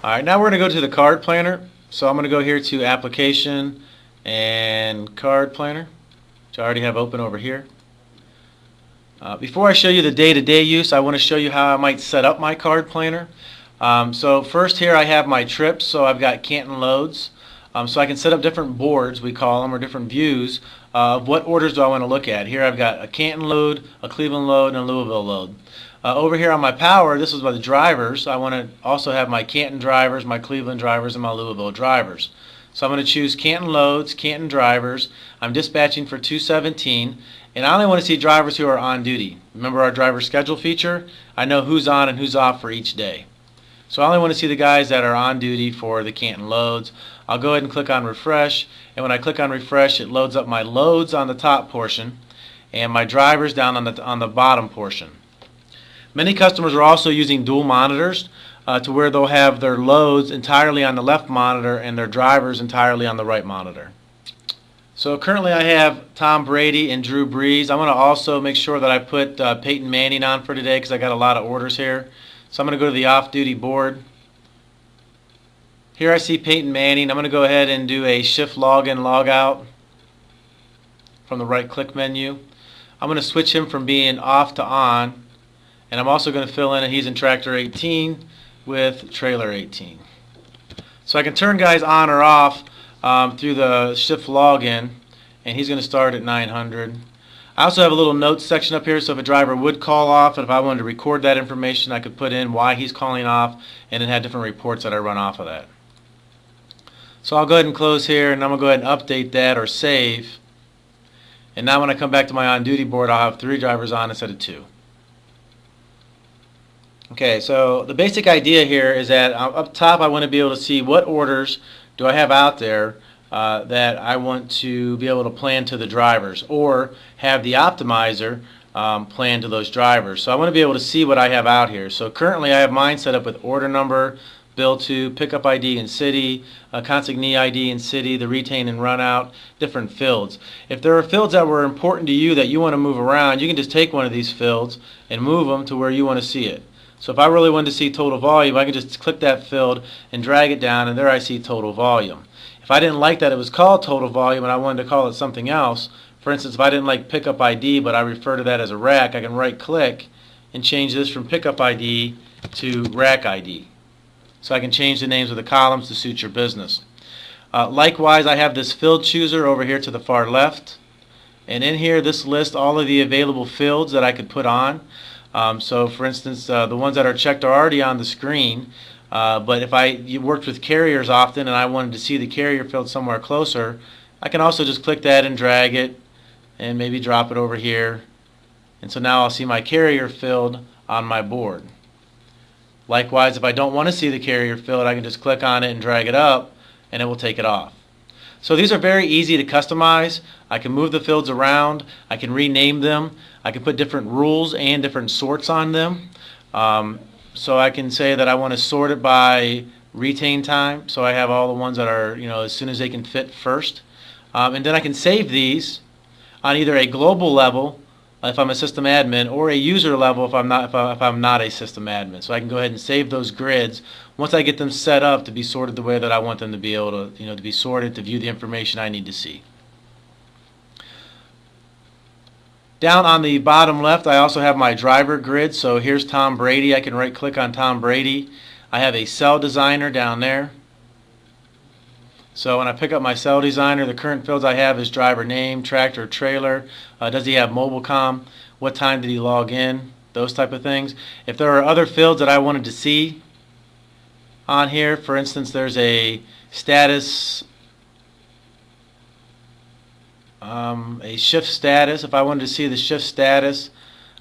Alright, now we're going to go to the card planner. So I'm going to go here to Application and Card Planner, which I already have open over here. Before I show you the day-to-day use, I want to show you how I might set up my card planner. So first here I have my trips, so I've got Canton loads. So I can set up different boards, we call them, or different views of what orders do I want to look at. Here I've got a Canton load, a Cleveland load, and a Louisville load. Over here on my power, this is by the drivers. I want to also have my Canton drivers, my Cleveland drivers, and my Louisville drivers. So I'm going to choose Canton loads, Canton drivers. I'm dispatching for 217, and I only want to see drivers who are on duty. Remember our driver schedule feature? I know who's on and who's off for each day. So I only want to see the guys that are on duty for the Canton loads. I'll go ahead and click on refresh, and when I click on refresh, it loads up my loads on the top portion and my drivers down on the bottom portion. Many customers are also using dual monitors to where they'll have their loads entirely on the left monitor and their drivers entirely on the right monitor. So currently I have Tom Brady and Drew Brees. I'm going to also make sure that I put Peyton Manning on for today because I got a lot of orders here. So I'm going to go to the off-duty board. Here I see Peyton Manning. I'm going to go ahead and do a shift login logout from the right click menu. I'm going to switch him from being off to on, and I'm also going to fill in that he's in tractor 18 with trailer 18. So I can turn guys on or off through the shift login, and he's going to start at 900. I also have a little notes section up here, so if a driver would call off and if I wanted to record that information, I could put in why he's calling off and then have different reports that I run off of that. So I'll go ahead and close here, and I'm going to go ahead and update that or save. And now when I come back to my on-duty board, I'll have 3 drivers on instead of 2. Okay, so the basic idea here is that up top I want to be able to see what orders do I have out there that I want to be able to plan to the drivers, or have the optimizer plan to those drivers. So I want to be able to see what I have out here. So currently I have mine set up with order number, bill to, pickup ID and city, consignee ID and city, the retain and run out, different fields. If there are fields that were important to you that you want to move around, you can just take one of these fields and move them to where you want to see it. So if I really wanted to see total volume, I can just click that field and drag it down, and there I see total volume. If I didn't like that it was called total volume and I wanted to call it something else, for instance, if I didn't like pickup ID but I refer to that as a rack, I can right click and change this from pickup ID to rack ID. So I can change the names of the columns to suit your business. Likewise, I have this field chooser over here to the far left, and in here this lists all of the available fields that I could put on. So for instance, the ones that are checked are already on the screen, but if you worked with carriers often and I wanted to see the carrier field somewhere closer, I can also just click that and drag it and maybe drop it over here, and so now I'll see my carrier field on my board. Likewise, if I don't want to see the carrier field, I can just click on it and drag it up and it will take it off. So these are very easy to customize. I can move the fields around, I can rename them, I can put different rules and different sorts on them. So I can say that I want to sort it by retain time, so I have all the ones that are, as soon as they can fit first. And then I can save these on either a global level if I'm a system admin, or a user level if I'm not a system admin. So I can go ahead and save those grids once I get them set up to be sorted the way that I want them to be able to, to be sorted to view the information I need to see. Down on the bottom left, I also have my driver grid. So here's Tom Brady. I can right click on Tom Brady. I have a cell designer down there. So when I pick up my cell designer, the current fields I have is driver name, tractor, trailer, does he have Mobilecom, what time did he log in, those type of things. If there are other fields that I wanted to see on here, for instance, there's a status, a shift status. If I wanted to see the shift status,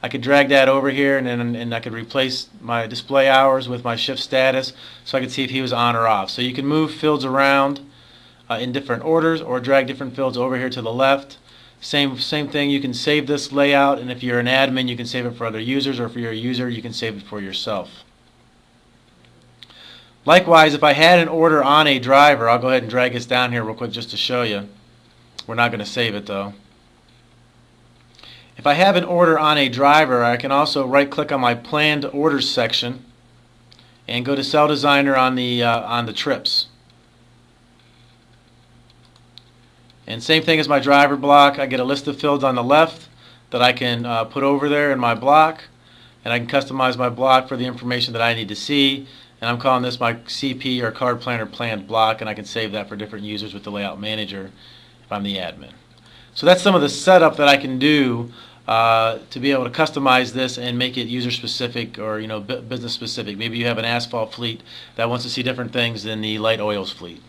I could drag that over here, and I could replace my display hours with my shift status so I could see if he was on or off. So you can move fields around in different orders, or drag different fields over here to the left. Same thing, you can save this layout, and if you're an admin you can save it for other users, or if you're a user you can save it for yourself. Likewise, if I had an order on a driver, I'll go ahead and drag this down here real quick just to show you. We're not going to save it though. If I have an order on a driver, I can also right click on my planned orders section and go to Cell Designer on the trips. And same thing as my driver block, I get a list of fields on the left that I can put over there in my block, and I can customize my block for the information that I need to see. And I'm calling this my CP or card planner planned block, and I can save that for different users with the layout manager if I'm the admin. So that's some of the setup that I can do to be able to customize this and make it user specific or business specific. Maybe you have an asphalt fleet that wants to see different things than the light oils fleet.